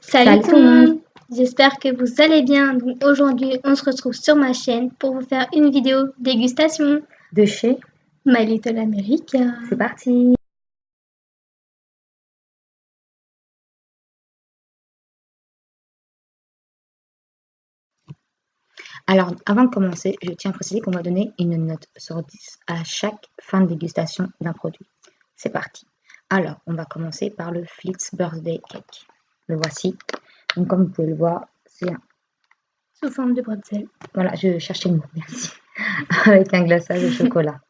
Salut tout le monde, j'espère que vous allez bien. Donc aujourd'hui, on se retrouve sur ma chaîne pour vous faire une vidéo dégustation de chez My Little America. C'est parti. Alors, avant de commencer, je tiens à préciser qu'on va donner une note sur 10 à chaque fin de dégustation d'un produit. C'est parti. Alors, on va commencer par le Flix Birthday Cake. Le voici. Donc, comme vous pouvez le voir, c'est un... sous forme de bretzel. Voilà, je cherchais le mot, merci. Avec un glaçage au chocolat.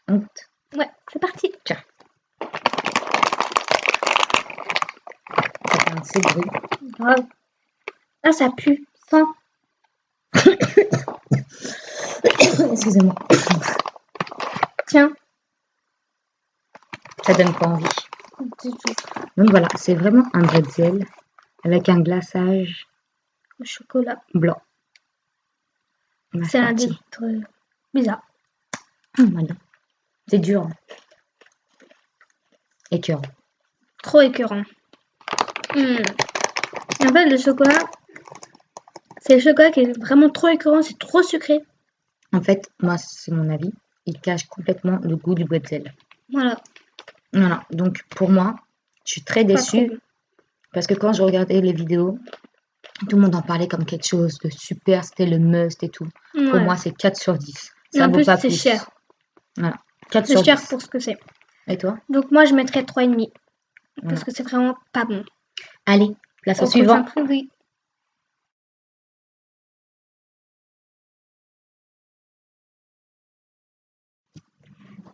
Honte. Ouais, c'est parti. Tiens. Ça fait un petit bruit. Grave. Ah, ça pue. Sans. Excusez-moi. Tiens. Ça donne pas envie. Du tout. Donc voilà, c'est vraiment un bretzel avec un glaçage au chocolat blanc. C'est un des bizarre. Voilà. C'est dur. Écœurant. Trop écœurant. En fait, le chocolat, c'est le chocolat qui est vraiment trop écœurant, c'est trop sucré. En fait, moi, c'est mon avis, il cache complètement le goût du bretzel. Voilà. Voilà, donc pour moi, je suis très déçue parce que quand je regardais les vidéos, tout le monde en parlait comme quelque chose de super, c'était le must et tout. Ouais. Pour moi, c'est 4 sur 10. Ça vaut pas plus. C'est cher. Voilà, 4 sur 10. C'est cher pour ce que c'est. Et toi? Donc moi, je mettrais 3,5. Parce que c'est vraiment pas bon. Allez, place au suivant. Oui.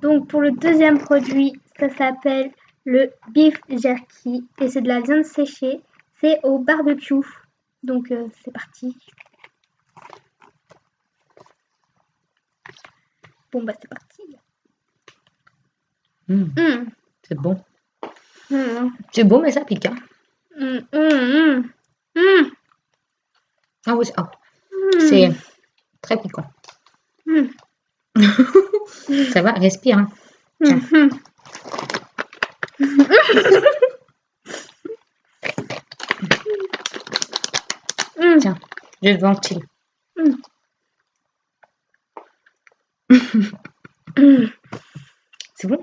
Donc pour le deuxième produit, ça s'appelle le beef jerky et c'est de la viande séchée. C'est au barbecue. Donc c'est parti. Bon bah c'est parti. C'est bon. C'est bon mais ça pique. Hein. Ah oui, c'est très piquant. Ça va, respire. Hein. Tiens. Tiens, je ventile. C'est bon?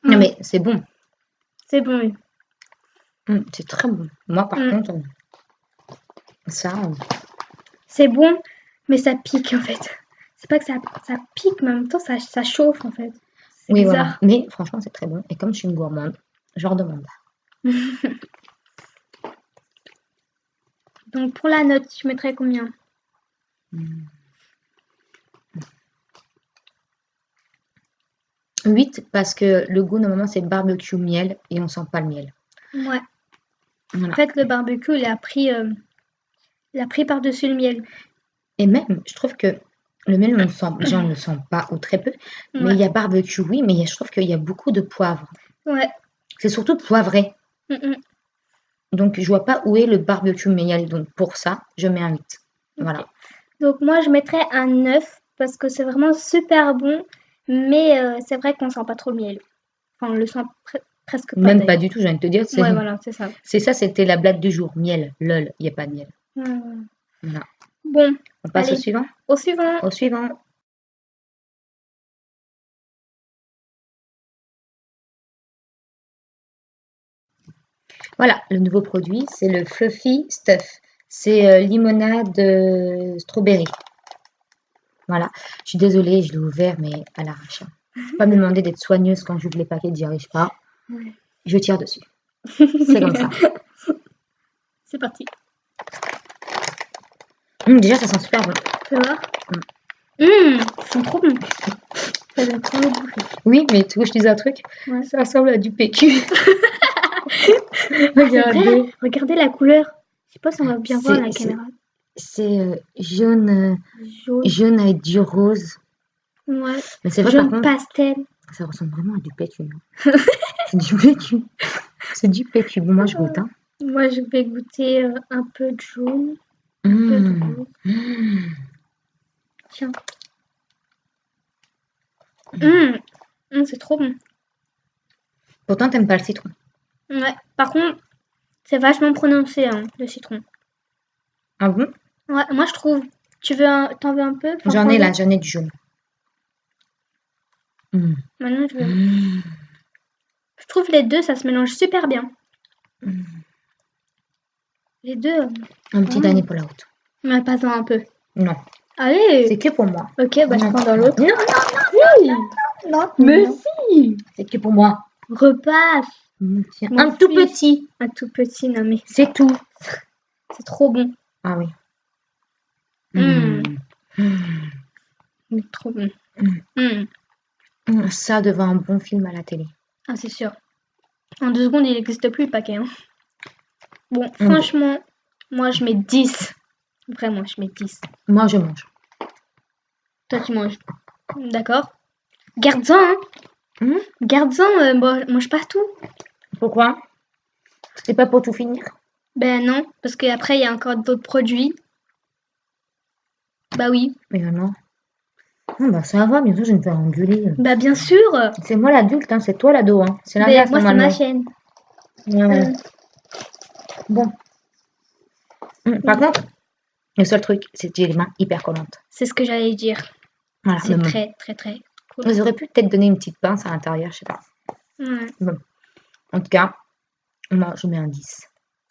Non mais c'est bon. C'est bon, oui. C'est très bon. Moi par contre, ça... C'est bon, mais ça pique en fait. C'est pas que ça pique, mais en même temps ça chauffe en fait. Oui, bizarre. Voilà. Mais franchement, c'est très bon. Et comme je suis une gourmande, je leur demande. Donc pour la note, je mettrais combien? 8 parce que le goût normalement c'est barbecue miel et on sent pas le miel. Ouais. Voilà. En fait, le barbecue, il a pris par-dessus le miel. Et même, je trouve que le miel, on ne le sent pas ou très peu. Mais il y a barbecue, oui, mais je trouve qu'il y a beaucoup de poivre. Ouais. C'est surtout poivré. Donc, je vois pas où est le barbecue miel. Donc, pour ça, je mets un 8. Okay. Voilà. Donc, moi, je mettrais un 9 parce que c'est vraiment super bon. Mais c'est vrai qu'on sent pas trop le miel. Enfin, on le sent presque pas. Même pas du tout, j'ai envie de te dire. Ouais, voilà, c'est ça. C'est ça, c'était la blague du jour. Miel, lol, il n'y a pas de miel. Voilà. Bon. On passe au suivant? Au suivant. Au suivant. Voilà, le nouveau produit, c'est le Fluffy Stuff. C'est limonade strawberry. Voilà, je suis désolée, je l'ai ouvert, mais à l'arrache. Faut pas me demander d'être soigneuse quand j'ouvre les paquets, j'y arrive pas. Je tire dessus. C'est comme ça. C'est parti. Déjà, ça sent super bon. Tu vas voir? Ils sont trop bons. Ça donne trop envie de bouffer. Oui, mais tu vois, je te dis un truc. Ouais. Ça ressemble à du PQ. Regardez. Regardez la couleur. Je sais pas si on va bien voir la caméra. C'est jaune avec du rose. Ouais. Mais c'est vrai, jaune par contre, pastel. Ça ressemble vraiment à du PQ. C'est du PQ. C'est du PQ. Bon, moi, je goûte. Hein. Moi, je vais goûter un peu de jaune. Un peu de rose. Tiens. C'est trop bon. Pourtant, t'aimes pas le citron. Ouais. Par contre, C'est vachement prononcé, hein, le citron. Ah bon? Ouais, moi je trouve. T'en veux un peu? Enfin, J'en ai prends-le. là, j'en ai du jaune. Mm. Maintenant, je veux. Mm. Je trouve les deux, ça se mélange super bien. Mm. Les deux, Un petit dernier pour la route. mais pas un peu. Non, Allez! c'est que pour moi. Ok, bah je Non, prends dans l'autre. non, Oui! non, Mais non. si! C'est que pour moi. Repasse! Tiens, M'en un tout fiche. petit. Un tout petit, non mais C'est tout. c'est trop bon. Ah oui. Mm. Mm. C'est trop bon. Mm. Mm. Ça devant un bon film à la télé. Ah, c'est sûr. En 2 secondes, il n'existe plus le paquet. Hein. Bon, Mm. franchement, moi je mets 10. Vraiment, je mets 10. Moi, je mange. Toi, tu manges. D'accord? Garde-en, hein. Mm. Garde-en, mange pas tout. Pourquoi? C'était pas pour tout finir? Ben non, parce qu'après, il y a encore d'autres produits. Bah oui. Mais non. Non, bah ça va, bien sûr, je vais me faire engueuler. Bah bien sûr. C'est moi l'adulte, hein, c'est toi l'ado. Hein. C'est Ben, l'inverse moi, c'est ma normalement. chaîne. Ouais. Bon. Par Oui. contre, le seul truc, c'est que j'ai les mains hyper collantes. C'est ce que j'allais dire. Voilà, C'est mais bon. très, très, très cool. Ils auraient pu peut-être donner une petite pince à l'intérieur, je sais pas. Ouais, Bon. En tout cas, moi, je mets un 10.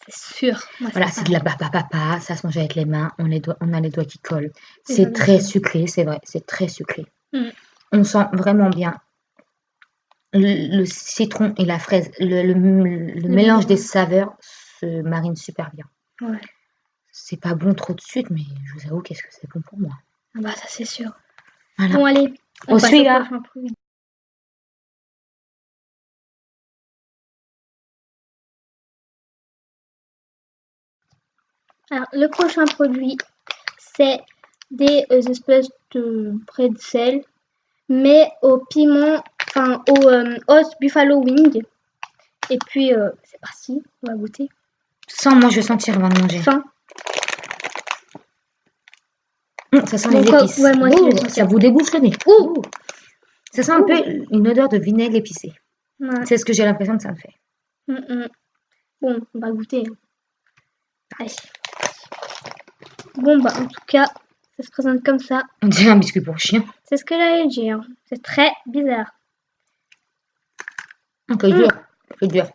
c'est sûr. Moi, Voilà, c'est c'est de la pareil. papa, ça se mange avec les mains, on a les doigts qui collent. C'est C'est ça, très c'est ça. sucré, c'est vrai, c'est très sucré. Mm. On sent vraiment bien le citron et la fraise, le mélange des saveurs se marine super bien. Ouais. C'est pas bon trop de sucre, mais je vous avoue, qu'est-ce que c'est bon pour moi. Ah bah ça, c'est sûr. Voilà. Bon, allez, on Au passe au suivant. prochain produit. Alors, le prochain produit, c'est des espèces de pretzel, mais au piment, enfin au os buffalo wing. Et puis, c'est parti, on va goûter. Sans, moi, je vais sentir avant de manger. Sans. Ça sent Donc, les épices. ouais, moi aussi, je vais Ça sentir. vous débouche le nez. Ouh. Ouh. Ça sent un peu une odeur de vinaigre épicé. Ouais. C'est ce que j'ai l'impression que ça me fait. Bon, on va goûter. Allez. Bon, bah, en tout cas, ça se présente comme ça. On dirait un biscuit pour chien. C'est ce que j'allais dire. C'est très bizarre. C'est dur. C'est dur.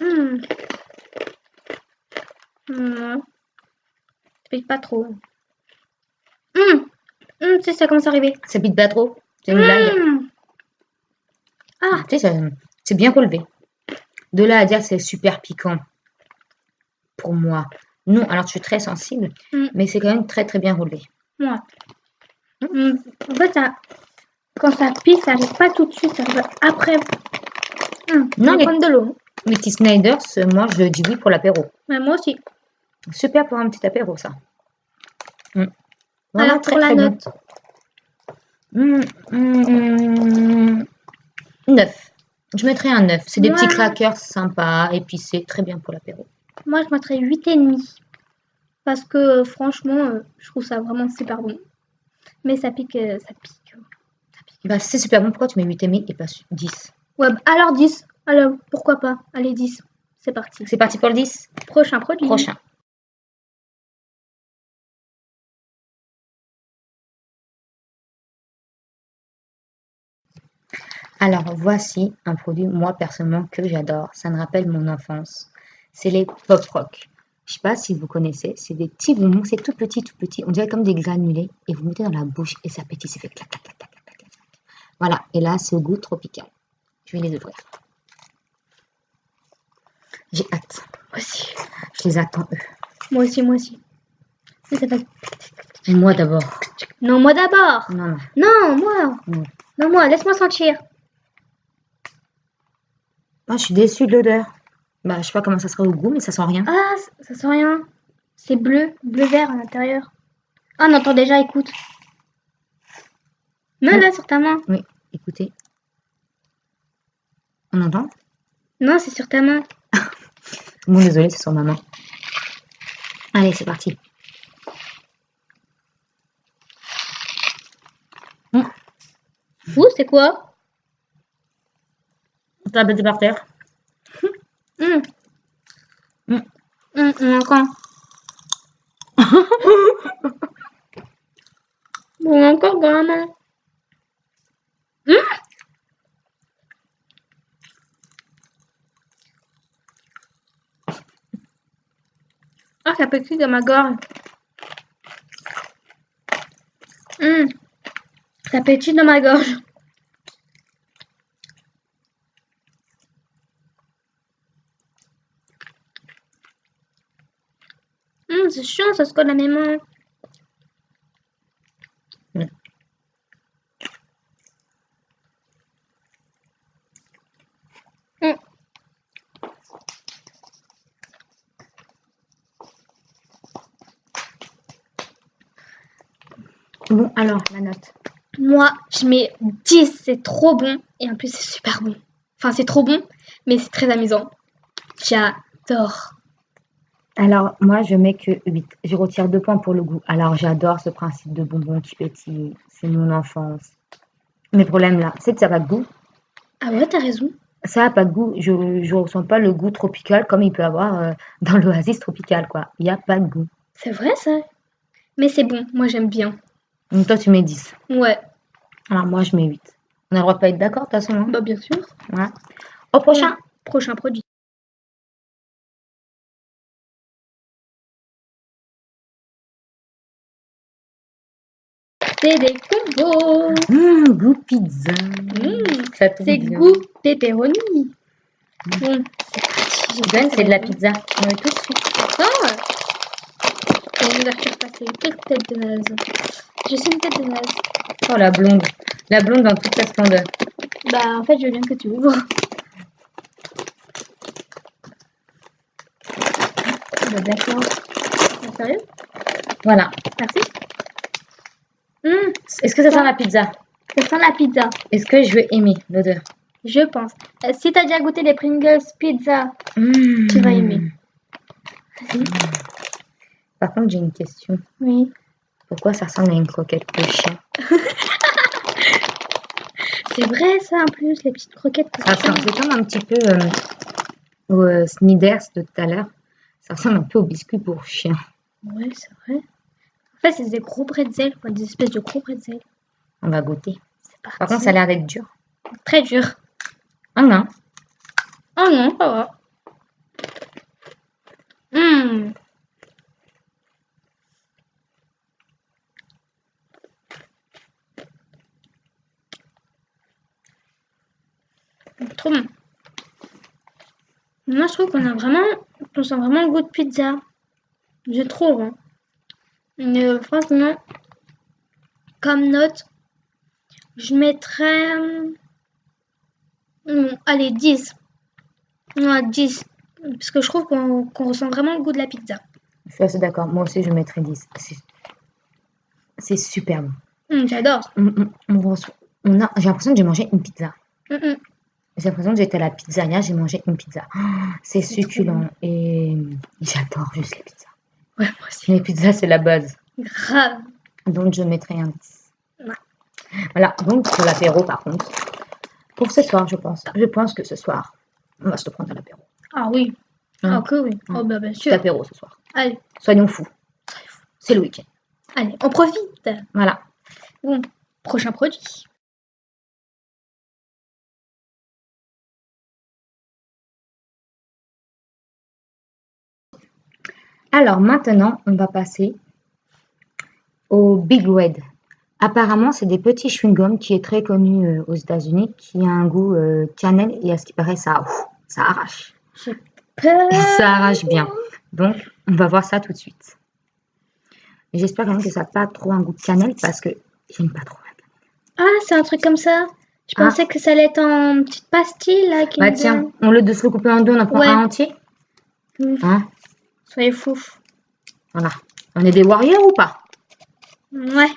Hum. Ça pique pas trop. Ça commence à arriver. Ça pique pas trop. C'est une blague. Ah, Tu sais, c'est bien relevé. De là à dire que c'est super piquant, pour moi. Non, alors je suis très sensible, mais c'est quand même très très bien relevé. ouais. En fait, quand ça pique, ça arrive pas tout de suite, ça arrive après. Non, je vais prendre de l'eau. les petits Snyders, moi je dis oui pour l'apéro. Ouais, moi aussi. Super pour un petit apéro, ça. Vraiment Alors, très pour la très bon. note. 9. Je mettrais un 9. C'est des petits Ouais. crackers sympas, épicés, très bien pour l'apéro. Moi, je mettrais 8,5. Parce que franchement, je trouve ça vraiment super bon. Mais ça pique, ça pique. Bah, c'est super bon. Pourquoi tu mets 8,5 et pas 10? Ouais, alors 10. Alors, pourquoi pas? Allez, 10. C'est parti. C'est parti pour le 10? Prochain produit. Prochain. Alors, voici un produit, moi, personnellement, que j'adore. Ça me rappelle mon enfance. C'est les Pop Rock. Je sais pas si vous connaissez. C'est des petits bonbons. C'est tout petit, tout petit. On dirait comme des granulés. Et vous mettez dans la bouche et ça pétille. Ça fait clac, clac, clac, clac, clac, clac, clac. Voilà. Et là, c'est au goût tropical. Je vais les ouvrir. J'ai hâte. Moi aussi. Je les attends, eux. Moi aussi, moi aussi. Mais ça fait... Moi d'abord. Non, moi d'abord. Non, non. Non, moi. Non. Non, moi, laisse-moi sentir. Ah, je suis déçue de l'odeur. Bah, je sais pas comment ça sera au goût, mais ça sent rien. Ah, ça sent rien. C'est bleu, bleu-vert à l'intérieur. Ah, on entend déjà, écoute. Non, là, sur ta main. Oui, écoutez. On entend? Non, c'est sur ta main. Bon, désolé, c'est sur ma main. Allez, c'est parti. Ouh, c'est quoi? On t'a battu par terre. Hum. Encore. Bon, encore vraiment. Ah, ça pique dans ma gorge. Ça pétille dans ma gorge. C'est chiant, ça se colle à mes mains. Bon, alors, la note. Moi, je mets 10, c'est trop bon. Et en plus, c'est super bon. Enfin, c'est trop bon, mais c'est très amusant. J'adore. Alors, moi, je mets que 8. Je retire 2 points pour le goût. Alors, j'adore ce principe de bonbons qui pétillent. C'est mon enfance. Mais le problème, là, c'est que ça n'a pas de goût. Ah ouais, t'as raison. Ça n'a pas de goût. Je ne ressens pas le goût tropical comme il peut avoir dans l'oasis tropicale, quoi. Il n'y a pas de goût. C'est vrai, ça. Mais c'est bon, moi j'aime bien. Donc, toi, tu mets 10. Ouais, Alors, moi, je mets 8. On a le droit de pas être d'accord, de toute façon. Hein. bah bien sûr. Voilà. Au prochain. Prochain produit. C'est des combos. Goût pizza. Ça tombe C'est bien. goût pepperoni. Bon, c'est parti. Ben, c'est de la pizza. On met tout de suite. Ah, on va faire passer. Quelle tête de naze. Je suis une tête de naze. Oh, la blonde. La blonde dans toute sa splendeur. Bah en fait, je veux bien que tu ouvres. Bah, d'accord. Ah, sérieux? Voilà. Merci. Est-ce que ça sent la pizza? Ça sent la pizza. Est-ce que je vais aimer l'odeur? Je pense. Si t'as déjà goûté les Pringles pizza, tu vas aimer. Vas-y. Par contre, j'ai une question. Oui. Pourquoi ça ressemble à une croquette de chien? C'est vrai ça en plus, les petites croquettes. Ça ressemble un petit peu au Snickers de tout à l'heure. Ça ressemble un peu au biscuit pour chien. Ouais, c'est vrai. En fait, c'est des gros bretzels, quoi, des espèces de gros bretzels. On va goûter. C'est parti. Par contre, ça a l'air d'être dur. Très dur. Ah non. Oh non, ça va. Trop bon. Moi, je trouve qu'on sent vraiment le goût de pizza. Je trouve. Hein. Mais franchement, comme note, je mettrais... allez, 10. Ouais, 10. Parce que je trouve qu'on ressent vraiment le goût de la pizza. Je suis assez d'accord. Moi aussi, je mettrais 10. C'est super bon. J'adore. J'ai l'impression que j'ai mangé une pizza. Mm. J'ai l'impression que j'étais à la pizzeria, j'ai mangé une pizza. Oh, c'est succulent bon. et j'adore juste les pizzas. Ouais, moi aussi. Les pizzas, c'est la base. Grave. Donc, je mettrais un 10. Ouais. Voilà, donc pour l'apéro, par contre, pour ce soir, je pense. Je pense que ce soir, on va se le prendre à l'apéro. Ah oui. Hein? Ah que oui. Oh bah bien Petit sûr. apéro ce soir. Allez. Soyons fous. C'est le week-end. Allez, on profite. Voilà. Bon, prochain produit. Alors maintenant, on va passer au Big Red. Apparemment, c'est des petits chewing-gums qui est très connu aux États-Unis, qui a un goût cannelle et à ce qui paraît, ça arrache. J'ai peur. Ça arrache bien. Donc, on va voir ça tout de suite. J'espère quand même que ça n'a pas trop un goût de cannelle parce que j'aime pas trop la cannelle. Ah, c'est un truc comme ça. Je pensais que ça allait être en petite pastille là. Bah tiens, au lieu de se le couper en deux, on en prend un entier. Hein? Soyez fous. Voilà. On est des warriors ou pas? Ouais.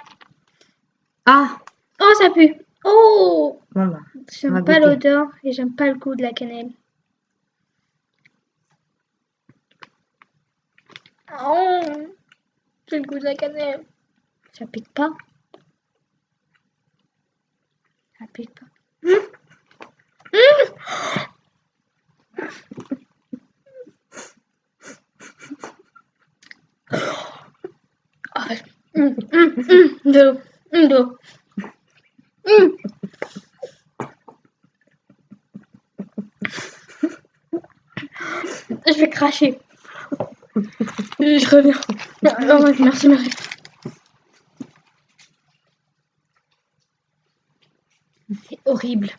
Ah! Oh, ça pue. Oh! Bon bah. J'aime pas l'odeur et j'aime pas le goût de la cannelle. Oh! C'est le goût de la cannelle. Ça pique pas. Ça pique pas. De l'eau. De l'eau. Je vais cracher. Je reviens. Oh, merci, merci. C'est horrible.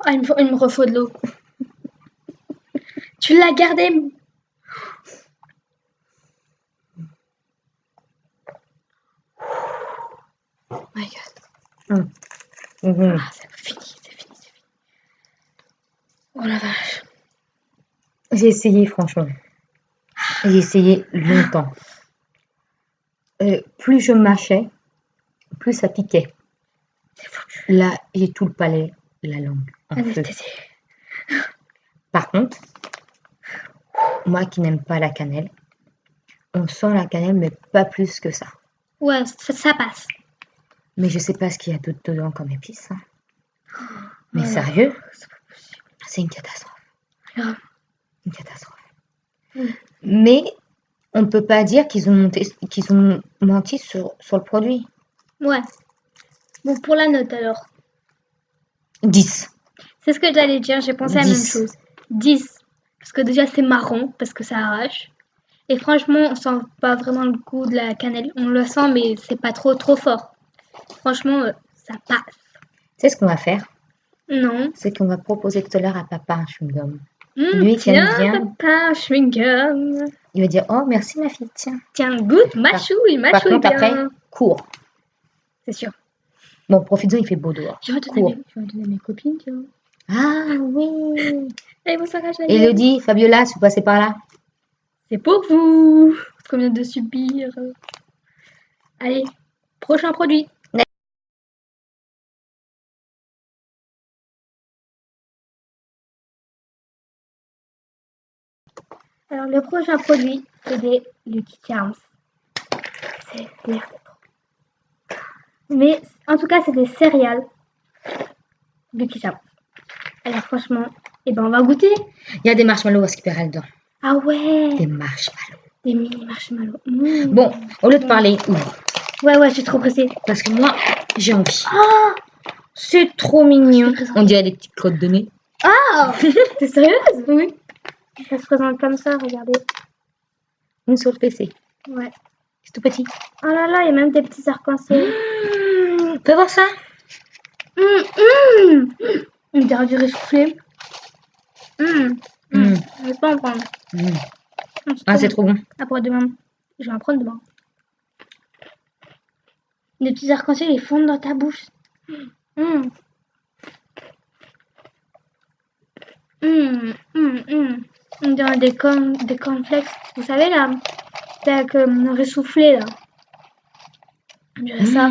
Ah, il me refaut de l'eau. Tu l'as gardé? Oh my god. Ah, c'est fini, c'est fini, c'est fini. Oh la vache. J'ai essayé, franchement. J'ai essayé longtemps. Plus je mâchais, plus ça piquait. C'est foutu. Là, j'ai tout le palais, la langue en feu. Anesthésie. Par contre, moi qui n'aime pas la cannelle, on sent la cannelle, mais pas plus que ça. Ouais, ça passe. Mais je sais pas ce qu'il y a d'autre dedans comme épice. Hein. Mais Oh, sérieux, c'est pas possible. c'est une catastrophe. Grave. Une catastrophe. Oui. Mais on ne peut pas dire qu'ils ont menti sur le produit. Ouais. Bon, pour la note alors. 10. C'est ce que j'allais dire, j'ai pensé à la même 10. chose. 10. Parce que déjà c'est marron, parce que ça arrache. Et franchement, on sent pas vraiment le goût de la cannelle. On le sent, mais c'est pas trop fort. Franchement, ça passe. Tu sais ce qu'on va faire? Non. C'est qu'on va proposer tout à l'heure à papa un chewing-gum. Lui qui aime Tiens, bien, papa, chewing-gum. il va dire oh merci ma fille, tiens. Tiens, goûte, mâchouille, Par mâchouille contre après, bien. cours. C'est sûr. Bon, profites-en, il fait beau dehors. Je vais Cours. redonner à mes copines, tu vois. Ah oui. Elles vont s'arracher la gueule. Elodie, Fabiola, si vous passez par là. C'est pour vous. Ce qu'on vient de subir. Allez, prochain produit. Alors, le prochain produit, c'est des Lucky Charms. C'est l'air de trop. Mais en tout cas, c'est des céréales Lucky Charms. Alors, franchement, eh ben, on va goûter. Il y a des marshmallows à récupérer dedans. Ah ouais, Des marshmallows. des mini marshmallows. Bon, au lieu de parler, ouvre. Ouais, je suis trop pressée. Parce que moi, j'ai envie. Ah, C'est trop mignon. Je te On dirait des petites crottes de nez. ah, t'es sérieuse? Oui. Ça se présente comme ça, regardez. Une sur le PC. Ouais. C'est tout petit. Oh là là, il y a même des petits arcs-en-ciel. Fais voir ça. On dirait du riz soufflé. Je vais pas en prendre. Ah, c'est trop bon. Après demain. Je vais en prendre demain. Les petits arcs-en-ciel, ils fondent dans ta bouche. On dirait des cornflakes. Vous savez là, c'est avec le riz soufflé là. On dirait ça.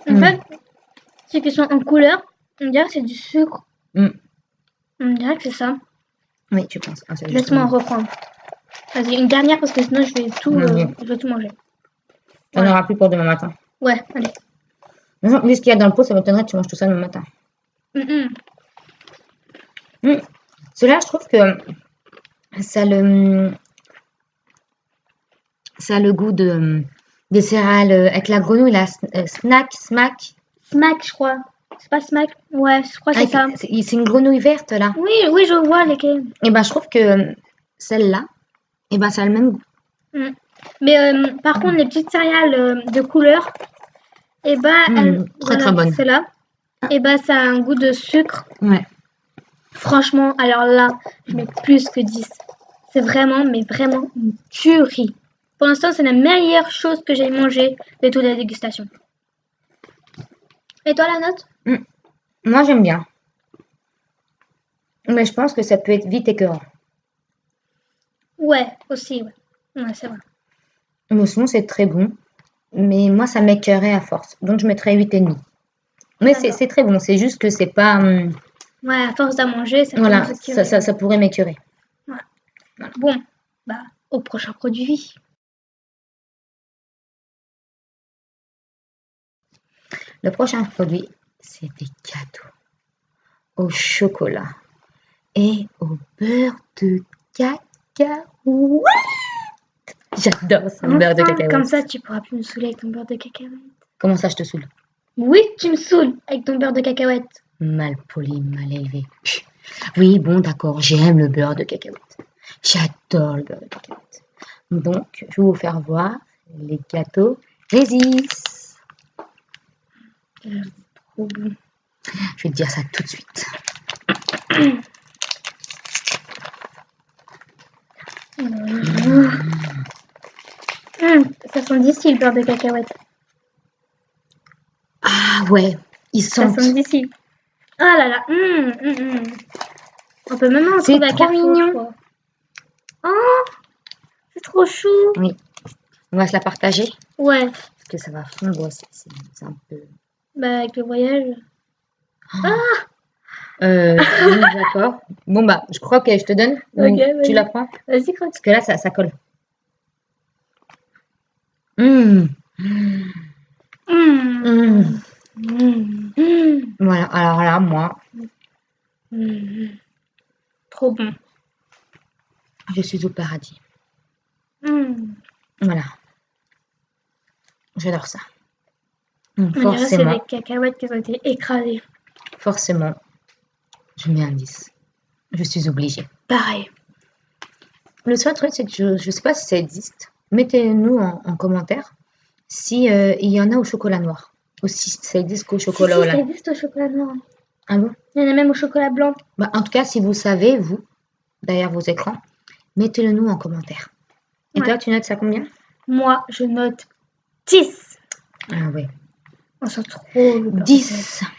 En fait, ceux qui sont en couleur, on dirait que c'est du sucre. On dirait que c'est ça. Oui, tu penses. Ah, Laisse-moi en reprendre. Vas-y, une dernière parce que sinon je vais tout, manger. On n'en aura plus pour demain matin. Ouais, allez. Vu ce qu'il y a dans le pot, ça m'étonnerait que tu manges tout ça demain matin. Cela, je trouve que ça a le goût des céréales avec la grenouille, là, smack. Smack, je crois. C'est pas smack? Ouais, je crois que c'est ça. C'est une grenouille verte, là. Oui, je vois lesquelles. Et ben, je trouve que celle-là, et ben, ça a le même goût. Mais par contre, les petites céréales de couleur, et ben, très bonne. Celle-là, et ben, ça a un goût de sucre. Ouais. Franchement, alors là, je mets plus que 10. C'est vraiment, mais vraiment une tuerie. Pour l'instant, c'est la meilleure chose que j'ai mangée de toute la dégustation. Et toi, la note? Moi, j'aime bien. Mais je pense que ça peut être vite écœurant. Ouais, aussi, ouais. Ouais, c'est vrai. Mais sinon, c'est très bon. Mais moi, ça m'écœurait à force. Donc, je mettrais 8,5. Mais c'est très bon. C'est juste que c'est pas... Ouais, à force d'à manger, ça voilà, peut ça pourrait m'écœurer. Ouais. Voilà. Bon, bah, au prochain produit. Le prochain produit, c'est des gâteaux au chocolat et au beurre de cacao. cacahuètes. J'adore ça, le beurre de Enfin, cacahuètes. comme ça, tu pourras plus me saouler avec ton beurre de cacahuète. Comment ça, je te saoule? Oui, tu me saoules avec ton beurre de cacahuète. Mal poli, mal élevé. Oui, bon, d'accord, j'aime le beurre de cacahuète. J'adore le beurre de cacahuète. Donc, je vais vous faire voir les gâteaux Régis. Trop bon. Je vais te dire ça tout de suite. Ça sent d'ici le beurre de cacahuète. Ah ouais, ils Ça sentent. sent d'ici. Ah là là. On peut même en C'est trouver à trop Carrefour, mignon. je crois. Oh, c'est trop chou. Oui, on va se la partager Ouais, parce que ça va fondre. C'est un peu. bah avec le voyage. Oui, d'accord. Bon, bah, je crois que je te donne. Ou Ok, tu vas-y. la prends? Vas-y, croque. Parce que là, ça colle. Mmh. Mmh. Mmh. Mmh. Voilà, alors là, moi, Mmh. Trop bon. je suis au paradis. Mmh. Voilà. J'adore ça. Donc, On dirait que c'est des forcément, cacahuètes qui ont été écrasées. forcément, je mets un 10. Je suis obligée. Pareil. Le seul truc, c'est que je ne sais pas si ça existe. Mettez-nous en commentaire si il y en a au chocolat noir. Ou si ça existe qu'au chocolat au Si, ça lait. existe au chocolat noir. Ah bon? Il y en a même au chocolat blanc. Bah, en tout cas, si vous savez, vous, derrière vos écrans, mettez-le nous en commentaire. Et Ouais. toi, tu notes ça combien? Moi, je note 10. Ah ouais. On sent trop le beurre de 10. cacahuète.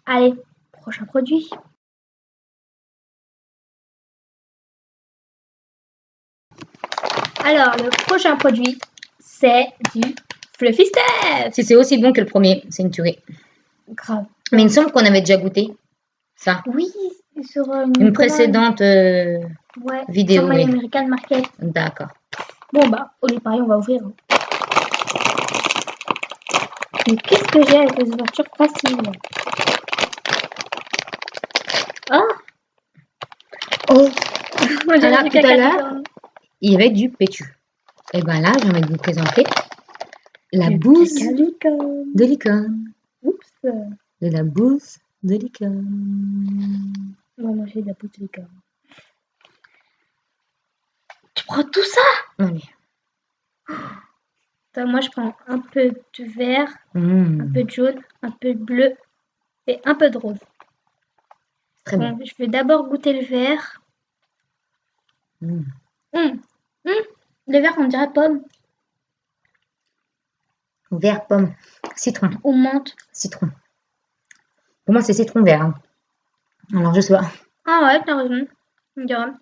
Allez, prochain produit. Alors, le prochain produit, c'est du Fluffy Stuff. Si c'est aussi bon que le premier, c'est une tuerie. Grave. Mais il me semble qu'on avait déjà goûté ça. Oui, sur Une commande. précédente Ouais, vidéo, sur My oui. American Market. D'accord. Bon, bah, on est pareil, on va ouvrir. Mais qu'est-ce que j'ai avec les ouvertures faciles? Ah, Oh, on dirait alors, du tout à caca l'heure, licorne. il y avait du pétu. Et ben là, j'ai envie de vous présenter la Du bouse caca licorne. de licorne. Oups. De la bouse de licorne. On va manger de la bouse de licorne. Tu prends tout ça? Non mais. Attends, moi, je prends un peu de vert, un Mmh, peu de jaune, un peu de bleu et un peu de rose. très bon. Bon, je vais d'abord goûter le vert. Mmh. Le vert, on dirait pomme Vert, pomme, citron. ou menthe. Citron. Pour moi, c'est citron vert. Hein. Alors, je sais pas. Ah ouais, t'as raison. On dirait.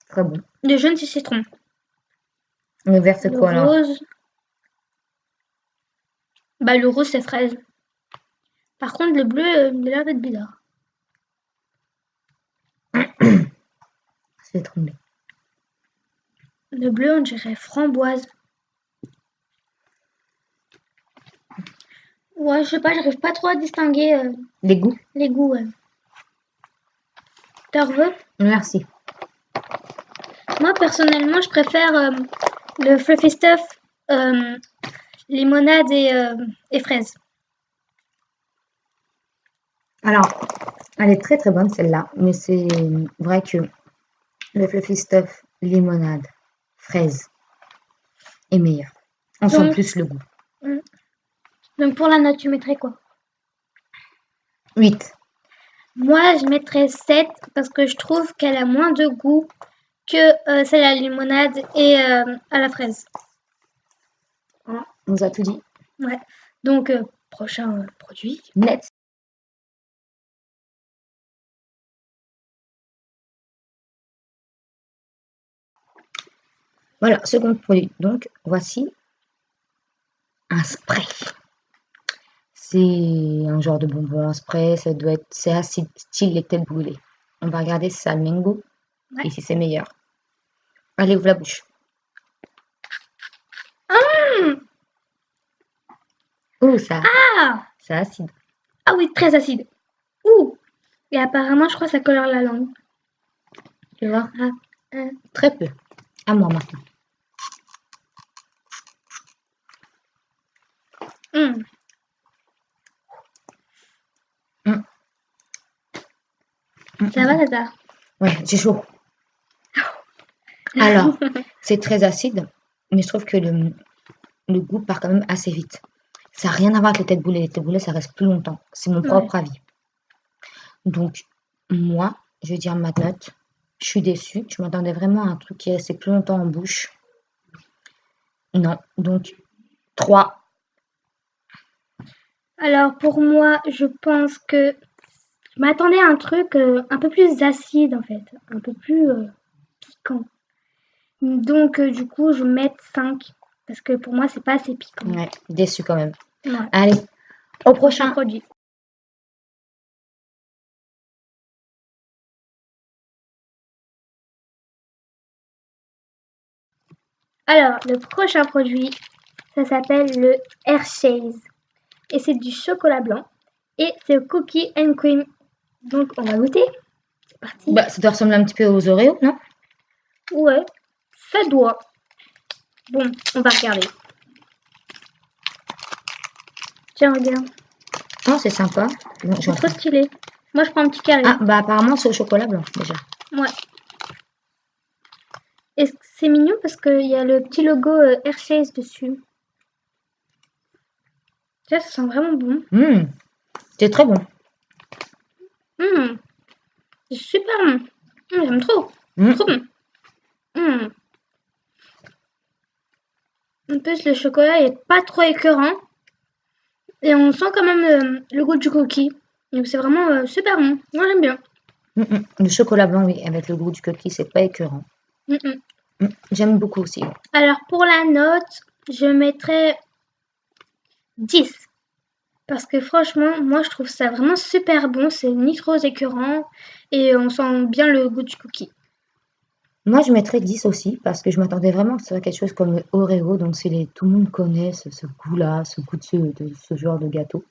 Très bon. Le jaune, c'est citron. Le vert, c'est Le quoi alors? rose, bah le rose, c'est fraise. Par contre, le bleu, il a l'air d'être bizarre. Citron vert. Le bleu, on dirait framboise. Ouais, je sais pas, j'arrive pas trop à distinguer Les goûts? les goûts. T'en veux? Merci. Moi, personnellement, je préfère le Fluffy Stuff limonade et fraise. Alors, elle est très très bonne celle-là, mais c'est vrai que le Fluffy Stuff limonade fraise est meilleur. On sent Donc, plus le goût. donc pour la note, tu mettrais quoi? 8. Moi, je mettrais 7 parce que je trouve qu'elle a moins de goût que celle à la limonade et à la fraise. On nous a tout dit. Ouais. Donc, prochain produit. Let's. Voilà, second produit. Donc, voici un spray. C'est un genre de bonbon en spray. Ça doit être, c'est acide, style les têtes brûlées. On va regarder si ça a le même goût Ouais. et si c'est meilleur. Allez, ouvre la bouche. Oh, ça, Ah! c'est acide. Ah oui, très acide. Ouh! Et apparemment, je crois que ça colore la langue. Tu vois? Ah, Très peu. À moi maintenant. Hum, Hum, Ça va, Tata? Ouais, j'ai chaud. Alors, c'est très acide, mais je trouve que le goût part quand même assez vite. Ça n'a rien à voir avec les têtes boulées. Les têtes boulées, ça reste plus longtemps. C'est mon Ouais. propre avis. Donc, moi, je vais dire ma note. Je suis déçue. Je m'attendais vraiment à un truc qui restait plus longtemps en bouche. Non. Donc, 3. Alors pour moi, je pense que je m'attendais à un truc un peu plus acide en fait, un peu plus piquant. Donc du coup, je vais mettre 5 parce que pour moi, c'est pas assez piquant. Ouais, déçue quand même. Ouais. Allez, au Prochain prochain. produit. Alors, le prochain produit, ça s'appelle le Hershey's et c'est du chocolat blanc et c'est au cookie and cream. Donc on va goûter. C'est parti. Bah, ça doit ressembler un petit peu aux Oreos, non? Ouais, ça doit. Bon, on va regarder. Tiens, regarde. Oh, c'est sympa. Bon, C'est trop stylé. Moi, je prends un petit carré. Ah, bah apparemment, c'est au chocolat blanc, déjà. Ouais. Et c'est mignon parce qu'il y a le petit logo Hershey's dessus. Ça sent vraiment bon. C'est très bon. C'est super bon. J'aime trop. Trop bon. En plus, le chocolat est pas trop écœurant. Et on sent quand même le goût du cookie. Donc c'est vraiment super bon. Moi, j'aime bien. Le chocolat blanc, oui, avec le goût du cookie, c'est pas écœurant. J'aime beaucoup aussi. Alors, pour la note, je mettrais 10. Parce que franchement, moi je trouve ça vraiment super bon, c'est ni trop écœurant et on sent bien le goût du cookie. Moi, je mettrais 10 aussi, parce que je m'attendais vraiment que ce soit quelque chose comme le Oreo, donc tout le monde connaît ce goût-là, ce goût de ce genre de gâteau.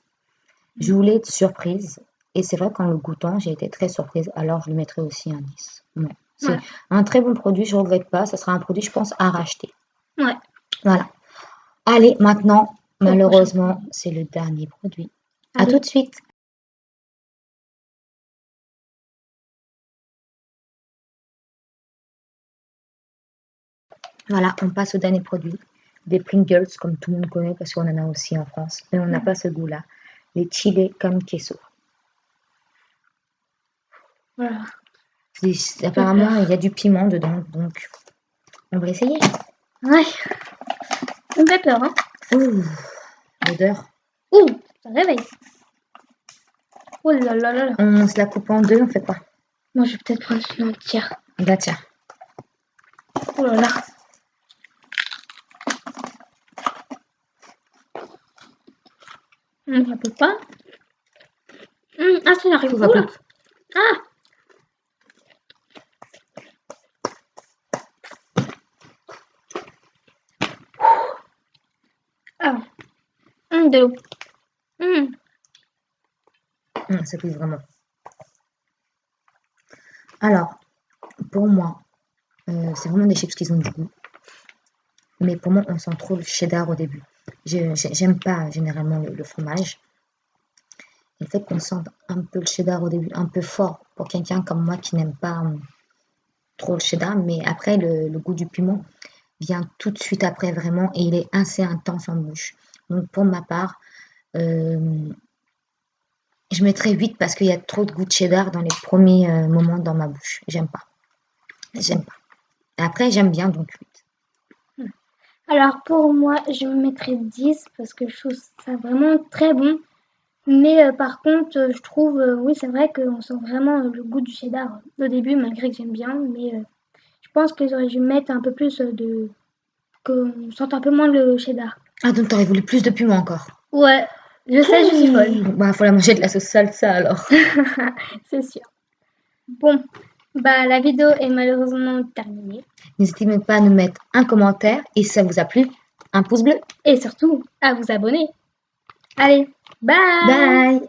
Je voulais être surprise, et c'est vrai qu'en le goûtant, j'ai été très surprise, alors je lui mettrais aussi un 10. Ouais. C'est Ouais. un très bon produit, je ne regrette pas, ça sera un produit, je pense, à racheter. Ouais. Voilà. Allez, maintenant, Au malheureusement, c'est le dernier produit. À Allez. tout de suite. Voilà, on passe au dernier produit. Des Pringles, comme tout le monde connaît, parce qu'on en a aussi en France, mais on n'a pas ce goût-là. Les chili con queso. Voilà. Apparemment, il y a du piment dedans, donc on va essayer. Ouais. Ça me fait peur, hein. Ouh, l'odeur. Ouh, ça réveille. Oh là là là là. On se la coupe en deux, on fait quoi? Moi je vais peut-être prendre une entière. Bah tiens. Oh là là. Ça peut pas. Ah, ça arrive Coupe, où là? coupe. Ah. Ah. De l'eau. Ça pique vraiment. Alors, pour moi, c'est vraiment des chips qui ont du goût. Mais pour moi, on sent trop le cheddar au début. J'aime pas généralement le fromage. Le fait qu'on sente un peu le cheddar au début, un peu fort pour quelqu'un comme moi qui n'aime pas trop le cheddar, mais après le goût du piment vient tout de suite après vraiment et il est assez intense en bouche. Donc pour ma part, je mettrais 8 parce qu'il y a trop de goût de cheddar dans les premiers moments dans ma bouche. J'aime pas. J'aime pas. Après, j'aime bien, donc 8. Alors pour moi, je me mettrais 10 parce que je trouve ça vraiment très bon. Mais par contre, je trouve, oui, c'est vrai qu'on sent vraiment le goût du cheddar au début, malgré que j'aime bien. Mais je pense que j'aurais dû mettre un peu plus qu'on sente un peu moins le cheddar. Ah, donc t'aurais voulu plus de piment encore? Ouais, je sais, je suis folle. Bah, faut la manger de la sauce salsa alors. C'est sûr. Bon, bah la vidéo est malheureusement terminée. N'hésitez même pas à nous mettre un commentaire et si ça vous a plu, un pouce bleu. Et surtout, à vous abonner. Allez, bye! Bye!